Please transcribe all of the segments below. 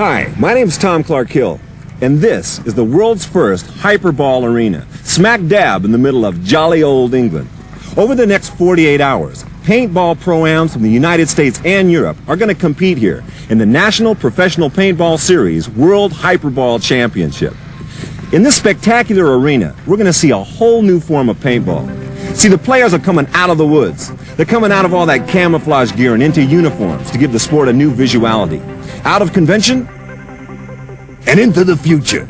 Hi, my name's Tom Clark Hill, and this is the world's first Hyperball arena, smack dab in the middle of jolly old England. Over the next 48 hours, paintball pro-ams from the United States and Europe are going to compete here in the National Professional Paintball Series World Hyperball Championship. In this spectacular arena, we're going to see a whole new form of paintball. See, the players are coming out of the woods. They're coming out of all that camouflage gear and into uniforms to give the sport a new visuality. Out of convention and into the future.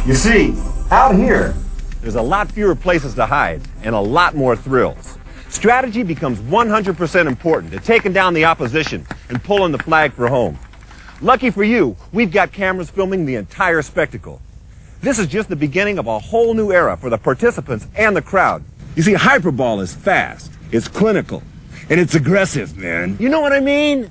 You see, out here, there's a lot fewer places to hide and a lot more thrills. Strategy becomes 100% important to taking down the opposition and pulling the flag for home. Lucky for you, we've got cameras filming the entire spectacle. This is just the beginning of a whole new era for the participants and the crowd. You see, Hyperball is fast, it's clinical, and it's aggressive, man. You know what I mean?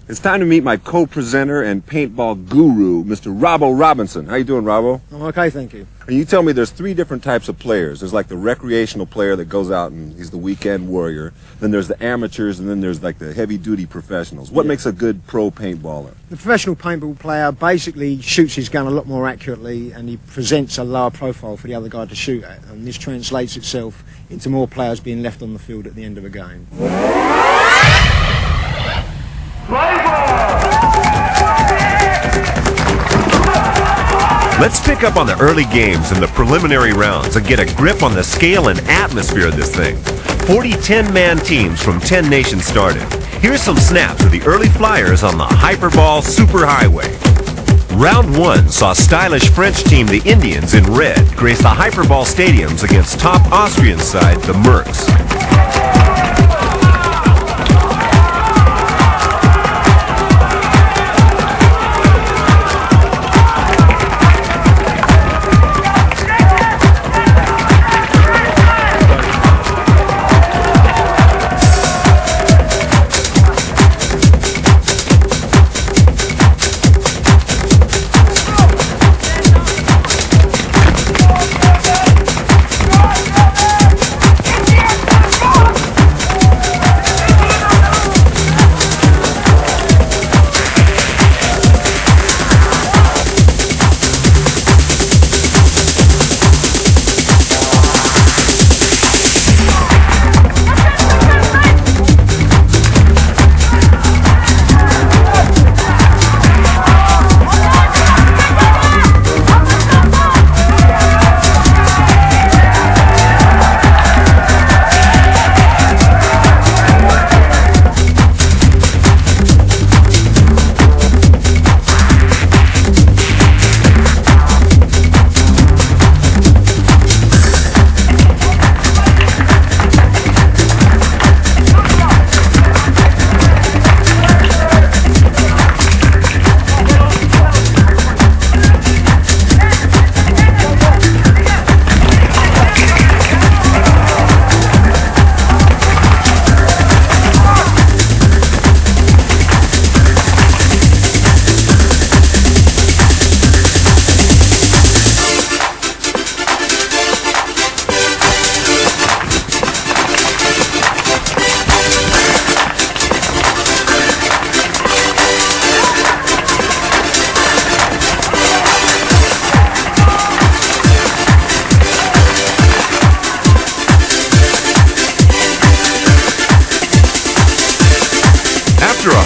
It's time to meet my co-presenter and paintball guru, Mr. Robbo Robinson. How you doing, Robbo? I'm okay, thank you. And you tell me there's three different types of players. There's like the recreational player that goes out and he's the weekend warrior. Then there's the amateurs, and then there's like the heavy-duty professionals. What makes a good pro paintballer? The professional paintball player basically shoots his gun a lot more accurately, and he presents a lower profile for the other guy to shoot at. And this translates itself into more players being left on the field at the end of a game. Let's pick up on the early games and the preliminary rounds and get a grip on the scale and atmosphere of this thing. 40 10-man teams from 10 nations started. Here's some snaps of the early flyers on the Hyperball Superhighway. Round 1 saw stylish French team the Indians in red grace the Hyperball stadiums against top Austrian side the Mercs.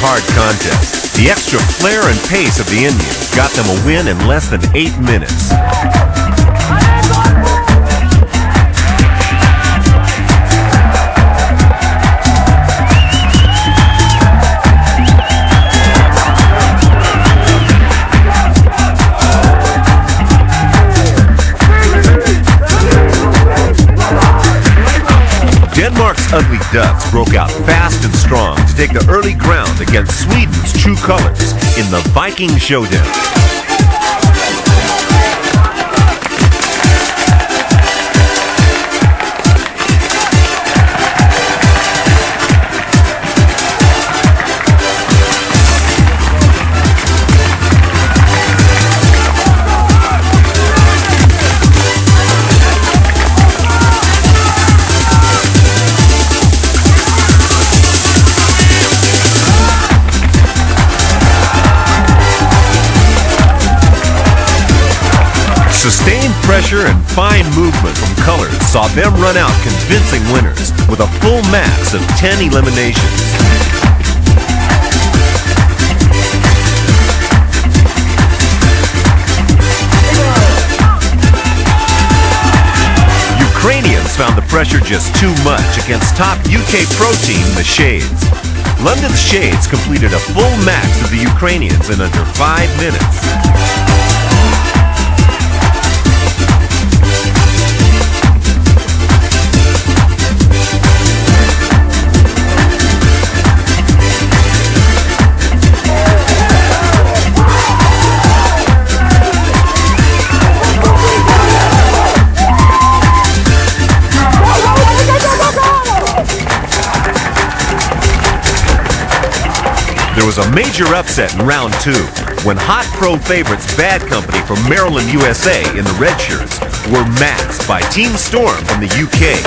hard contest. The extra flair and pace of the Indians got them a win in less than 8 minutes. Denmark's Ugly Ducks broke out fast and strong to take the early ground against Sweden's true colors in the Viking Showdown. Sustained pressure and fine movement from colors saw them run out convincing winners with a full max of 10 eliminations. Ukrainians found the pressure just too much against top UK pro team, the Shades. London's Shades completed a full max of the Ukrainians in under 5 minutes. There was a major upset in round 2 when hot pro favorites Bad Company from Maryland, USA in the red shirts were maxed by Team Storm from the UK.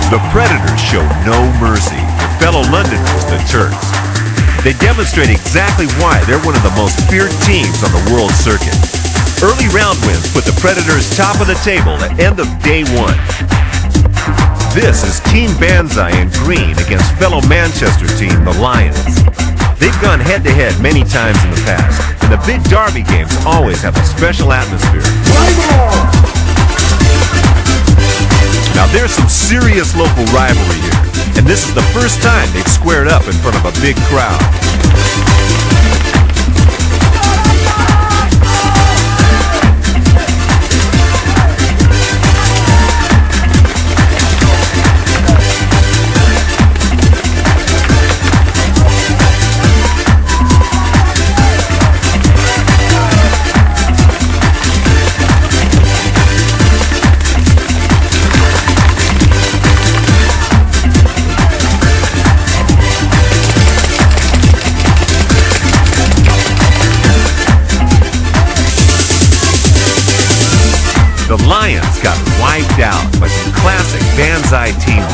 The Predators show no mercy for fellow Londoners, the Turks. They demonstrate exactly why they're one of the most feared teams on the world circuit. Early round wins put the Predators top of the table at end of day 1. This is Team Banzai in green against fellow Manchester team, the Lions. They've gone head-to-head many times in the past, and the big derby games always have a special atmosphere. Now there's some serious local rivalry here, and this is the first time they've squared up in front of a big crowd. The Lions got wiped out by some classic Banzai teamwork.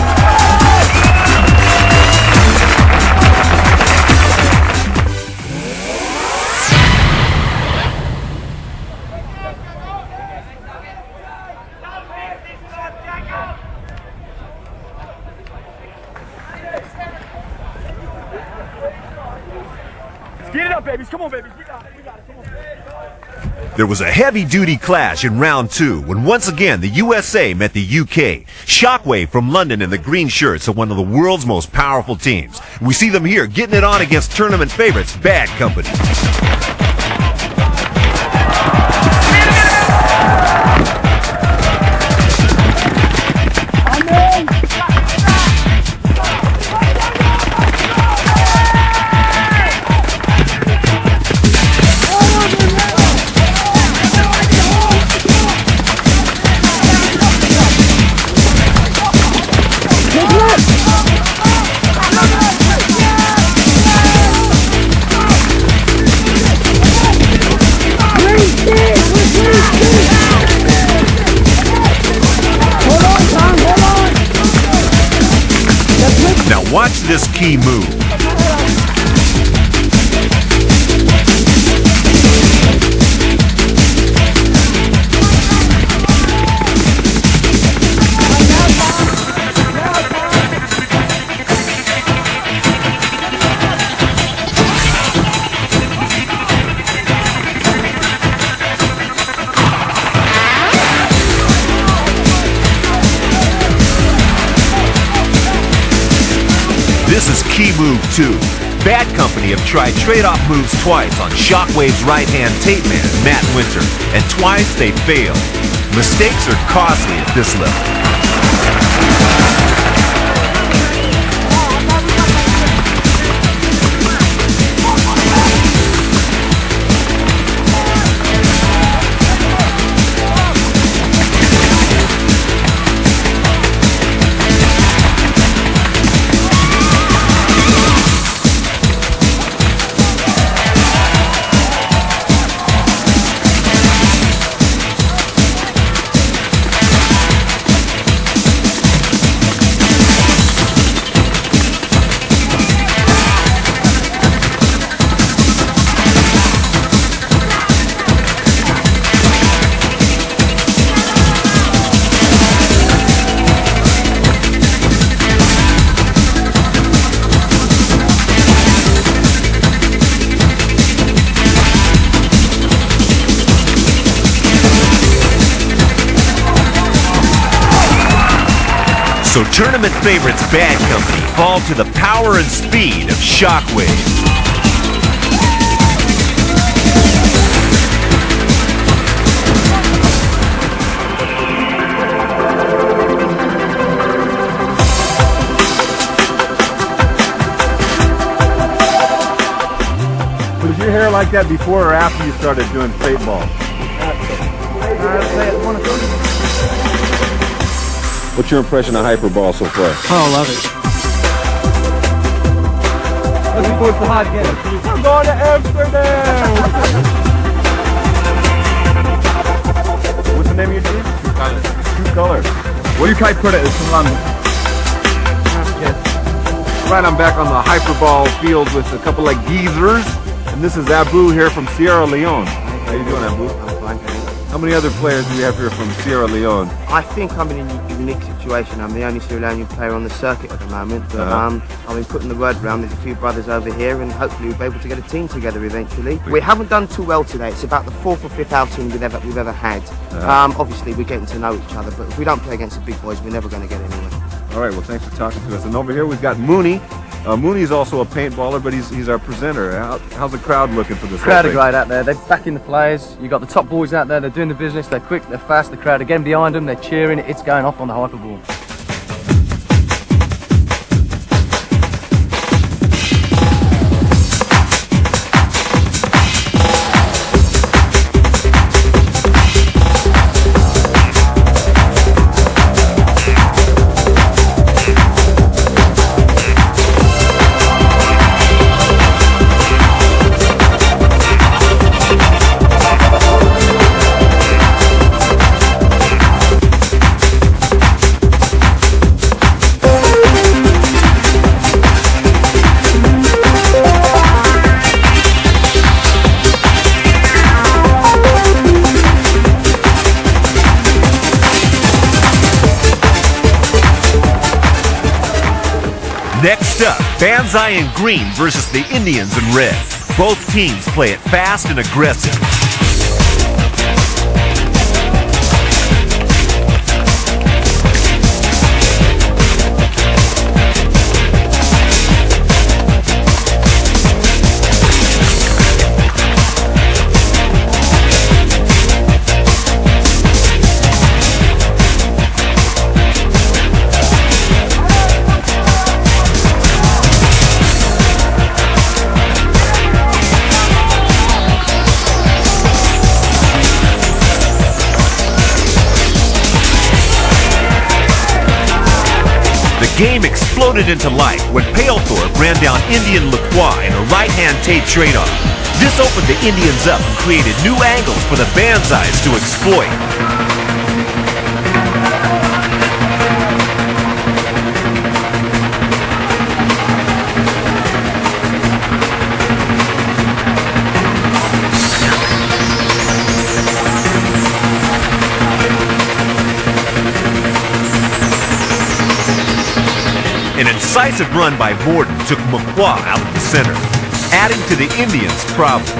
Get it up, babies. Come on, babies. We got it. Come on. There was a heavy-duty clash in round 2 when once again the USA met the UK. Shockwave from London in the green shirts are one of the world's most powerful teams. We see them here getting it on against tournament favorites Bad Company. Watch this key move. This is key move 2. Bad Company have tried trade-off moves twice on Shockwave's right-hand tape man, Matt Winter, and twice they failed. Mistakes are costly at this level. So tournament favorites Bad Company fall to the power and speed of Shockwave. Was your hair like that before or after you started doing paintball? What's your impression of Hyperball so far? Oh, I love it. Looking forward to hot again. I'm going to Amsterdam! What's the name of your team? True Colors. What are your kite predators from London? Right, I'm back on the Hyperball field with a couple of geezers. And this is Abu here from Sierra Leone. How you doing, Abu? I'm fine, thanks. How many other players do we have here from Sierra Leone? I think I'm in a unique situation. I'm the only Sierra Leonean player on the circuit at the moment, but I've been putting the word around. There's a few brothers over here, and hopefully we'll be able to get a team together eventually. We haven't done too well today. It's about the 4th or 5th outing we've ever had. Obviously, we're getting to know each other, but if we don't play against the big boys, we're never going to get anywhere. All right, well, thanks for talking to us. And over here we've got Mooney. Mooney's also a paintballer, but he's our presenter. How's the crowd looking for this? Crowd are great out there. They're backing the players. You've got the top boys out there. They're doing the business. They're quick. They're fast. The crowd are getting behind them. They're cheering. It's going off on the Hyperball. Next up, Banzai in green versus the Indians in red. Both teams play it fast and aggressive. The game exploded into life when Palethorpe ran down Indian Lacroix in a right-hand tape trade-off. This opened the Indians up and created new angles for the Banzais to exploit. An incisive run by Borden took McQuah out of the center, adding to the Indians' problems.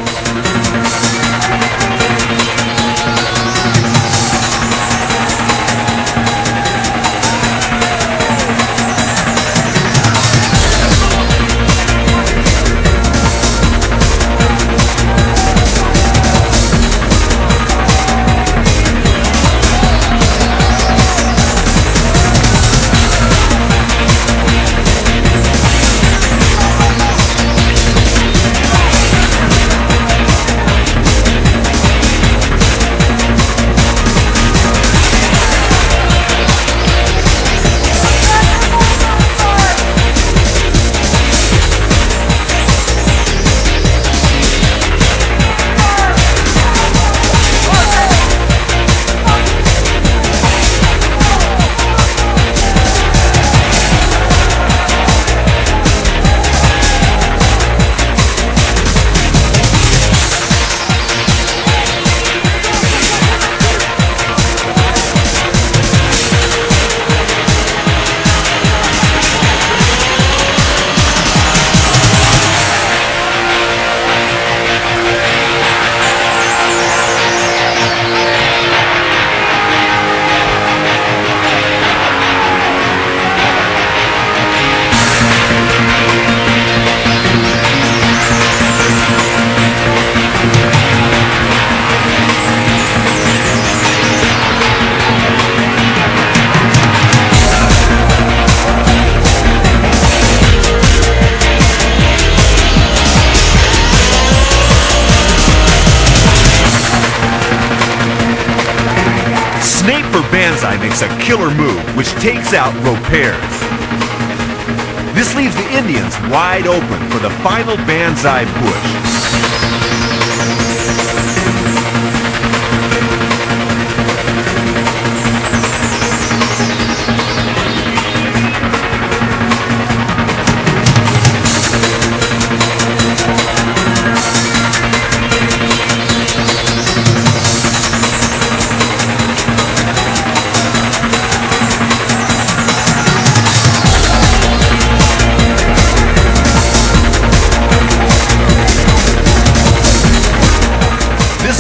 Banzai makes a killer move, which takes out Repairs. This leaves the Indians wide open for the final Banzai push.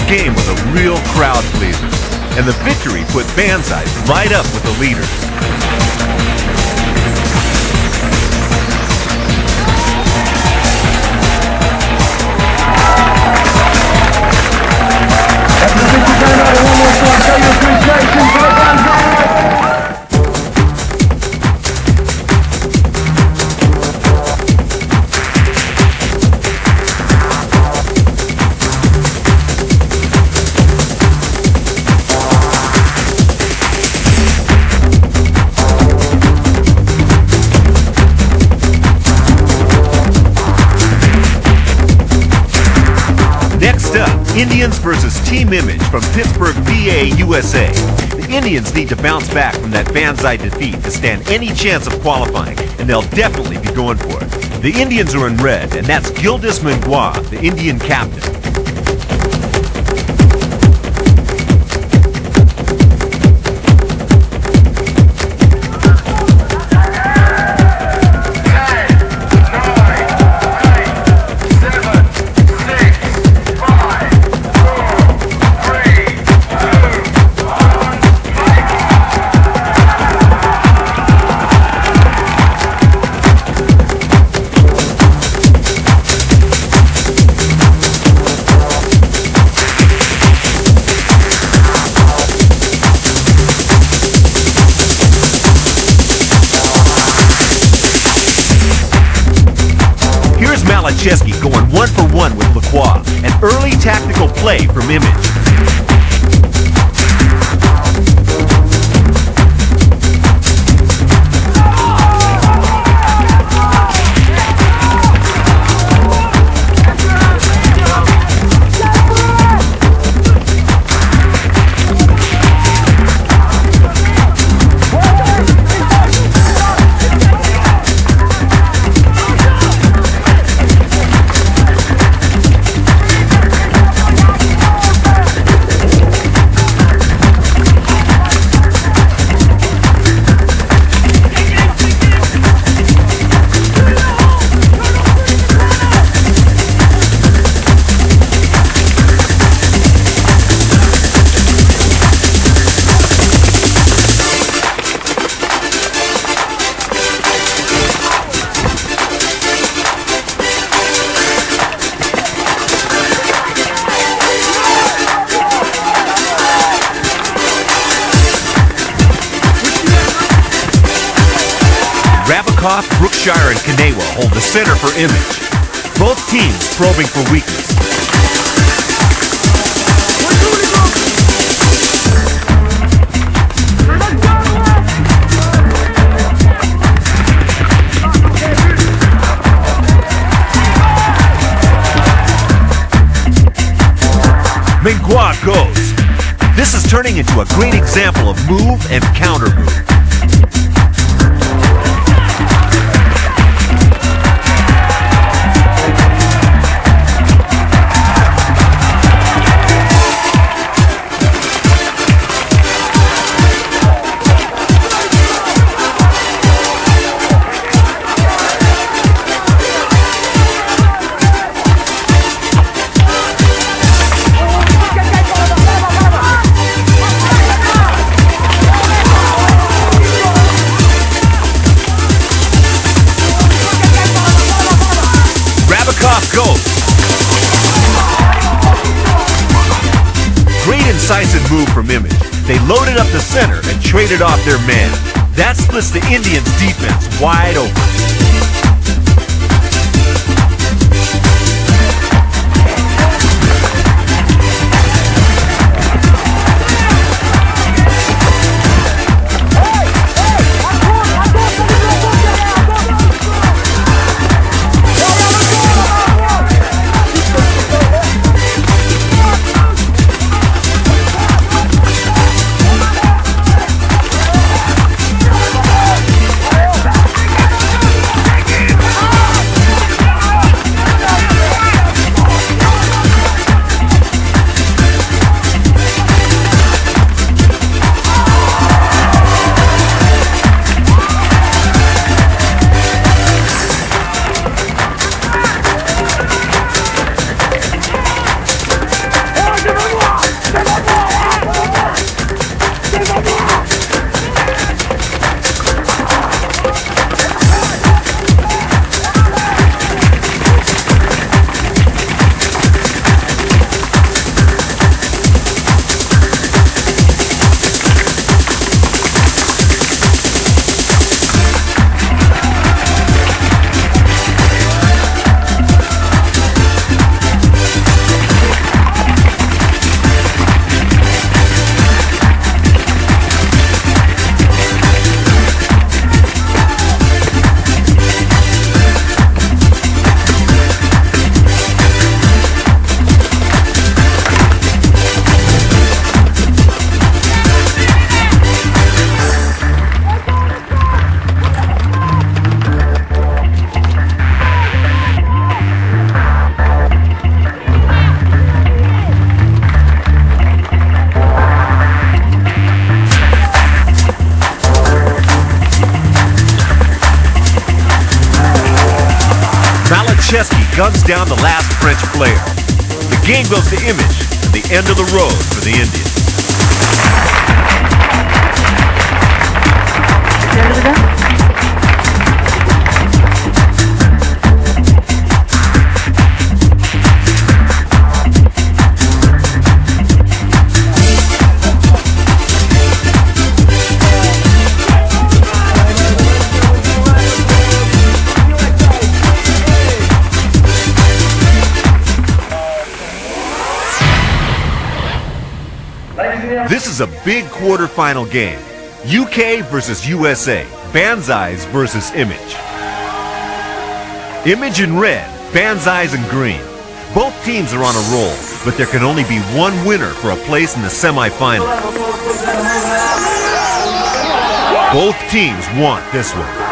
Game was a real crowd pleaser, and the victory put Banzai right up with the leaders. Indians versus Team Image from Pittsburgh, PA, USA. The Indians need to bounce back from that Banzai defeat to stand any chance of qualifying, and they'll definitely be going for it. The Indians are in red, and that's Gildis Menguah, the Indian captain. Chesky going 1-for-1 with McQuah. An early tactical play from Image. Rabikoff, Brookshire, and Kanewa hold the center for Image. Both teams probing for weakness. Mingua goes. This is turning into a great example of move and counter move. Goes. Great incisive move from Image. They loaded up the center and traded off their man. That splits the Indians' defense wide open. Guns down the last French player. The game goes to Image, and the end of the road for the Indians. This is a big quarterfinal game. UK versus USA. Banzais versus Image. Image in red, Banzais in green. Both teams are on a roll, but there can only be one winner for a place in the semifinal. Both teams want this one.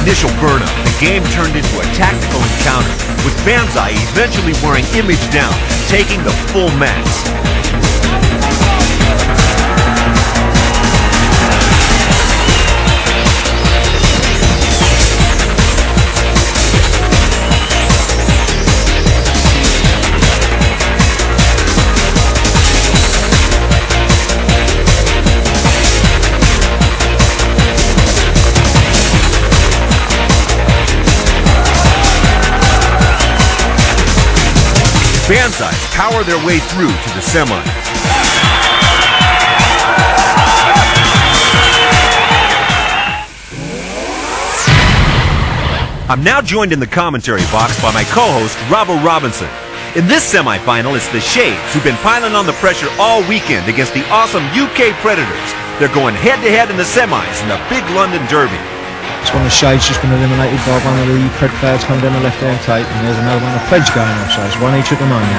initial burn-up, the game turned into a tactical encounter, with Banzai eventually wearing Image down, taking the full max. Banzais power their way through to the semis. I'm now joined in the commentary box by my co-host, Robbo Robinson. In this semifinal, it's the Shades who've been piling on the pressure all weekend against the awesome UK Predators. They're going head-to-head in the semis in the big London Derby. It's one of the Shades just been eliminated by one of the Pred players coming down the left-hand tape, and there's another one of the Preds going off, so it's one each at the moment.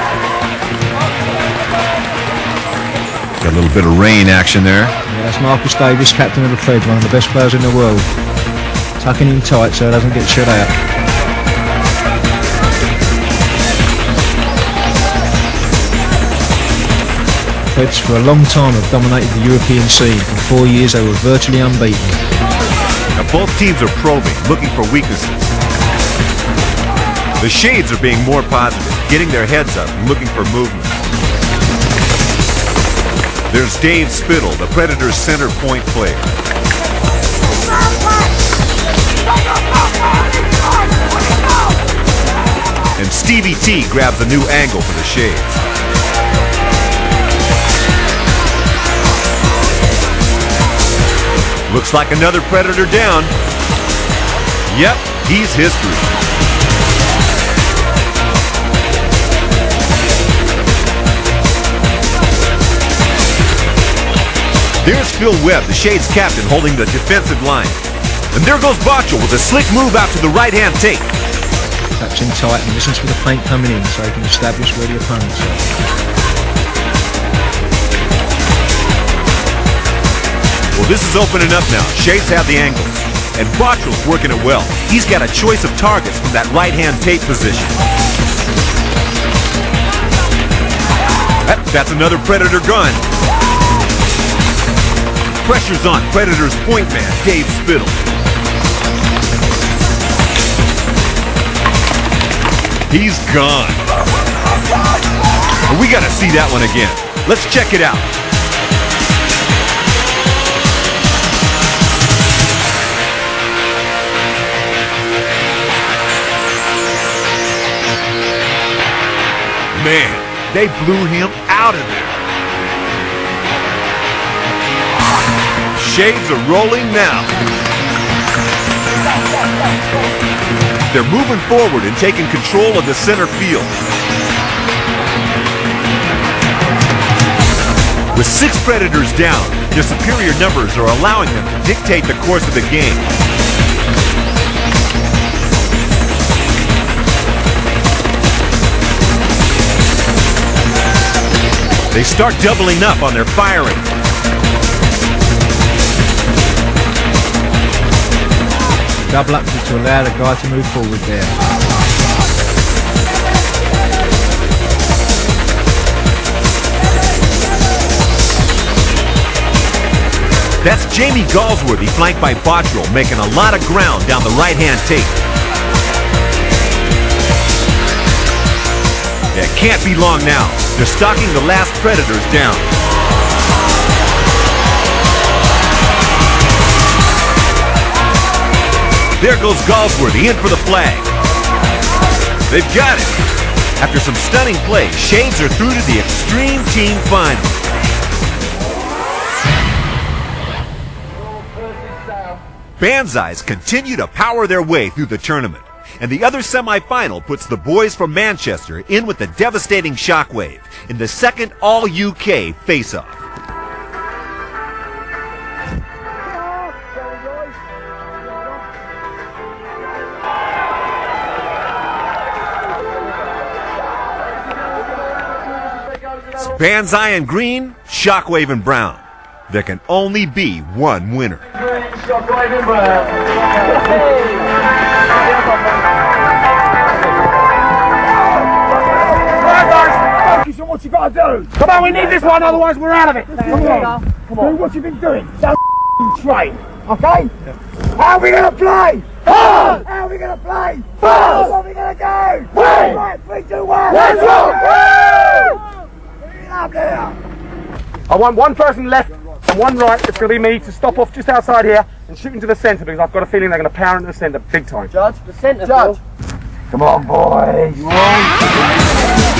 Got a little bit of rain action there. Yeah, that's Marcus Davis, captain of the Preds, one of the best players in the world. Tucking him tight so it doesn't get shut out. Preds for a long time have dominated the European scene. For 4 years they were virtually unbeaten. Now both teams are probing, looking for weaknesses. The Shades are being more positive, getting their heads up and looking for movement. There's Dave Spittle, the Predators' center point player. And Stevie T grabs a new angle for the Shades. Looks like another Predator down. Yep, he's history. There's Phil Webb, the Shades captain, holding the defensive line. And there goes Botchell with a slick move out to the right-hand tape. Touching tight and listens for the paint coming in so he can establish where the opponents are. Well, this is opening up now. Shades have the angles. And Bottrell's working it well. He's got a choice of targets from that right-hand tape position. That's another Predator gun. Pressure's on Predator's point man, Dave Spittle. He's gone. We gotta see that one again. Let's check it out. Man, they blew him out of there. Shades are rolling now. They're moving forward and taking control of the center field. With 6 Predators down, their superior numbers are allowing them to dictate the course of the game. They start doubling up on their firing. Double up to allow the guy to move forward there. That's Jamie Galsworthy flanked by Bottrell, making a lot of ground down the right-hand tape. It can't be long now. They're stalking the last Predators down. There goes Galsworthy in for the flag. They've got it. After some stunning play, Shades are through to the Extreme Team Final. Banzais continue to power their way through the tournament. And the other semi-final puts the boys from Manchester in with the devastating shockwave in the second All-UK face-off. It's Banzai in green, Shockwave in brown. There can only be one winner. Shot right in, brother. Right, guys, focus on what you got to do. Come on, we need this one, otherwise we're out of it. Come on. Do what you've been doing. Don't train, okay? How are we going to play? How are we going to play? What are we going to do? Right, 3, 2, 1. Let's go! Up there. I want one person left and one right. It's going to be me to stop off just outside here and shoot into the centre because I've got a feeling they're going to power into the centre big time. Judge, the centre, Judge. Come on, boys. Come on.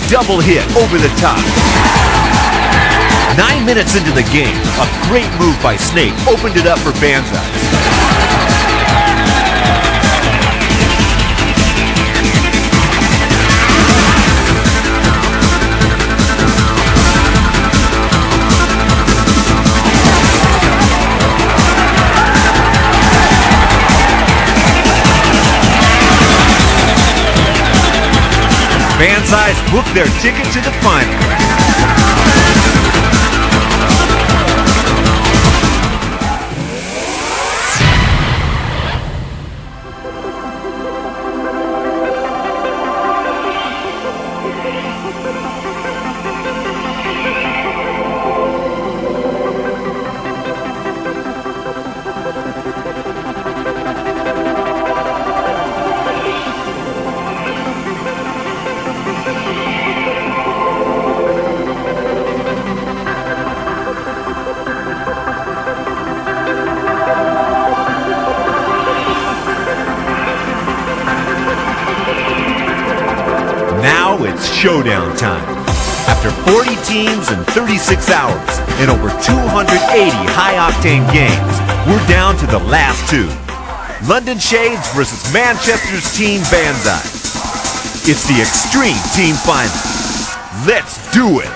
Double hit over the top. 9 minutes into the game, a great move by Snake opened it up for Banzai. Banzai's booked their ticket to the final. Now it's showdown time. After 40 teams and 36 hours and over 280 high-octane games, we're down to the last two. London Shades versus Manchester's Team Banzai. It's the Extreme Team Final. Let's do it!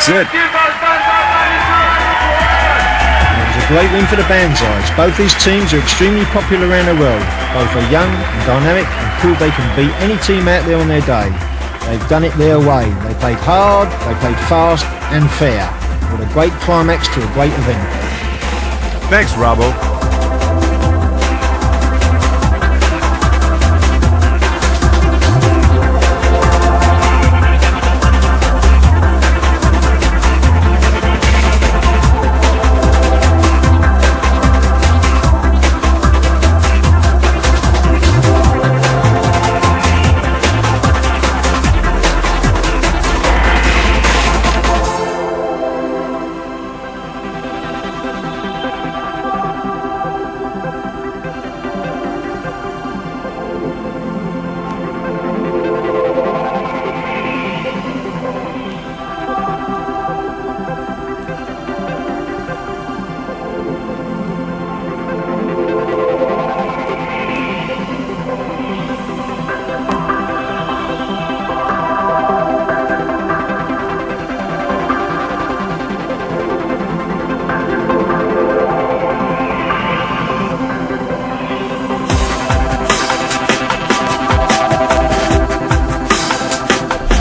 That's it. It was a great win for the Banzais. Both these teams are extremely popular around the world. Both are young and dynamic and prove they can beat any team out there on their day. They've done it their way. They played hard, they played fast and fair. What a great climax to a great event. Thanks, Robbo.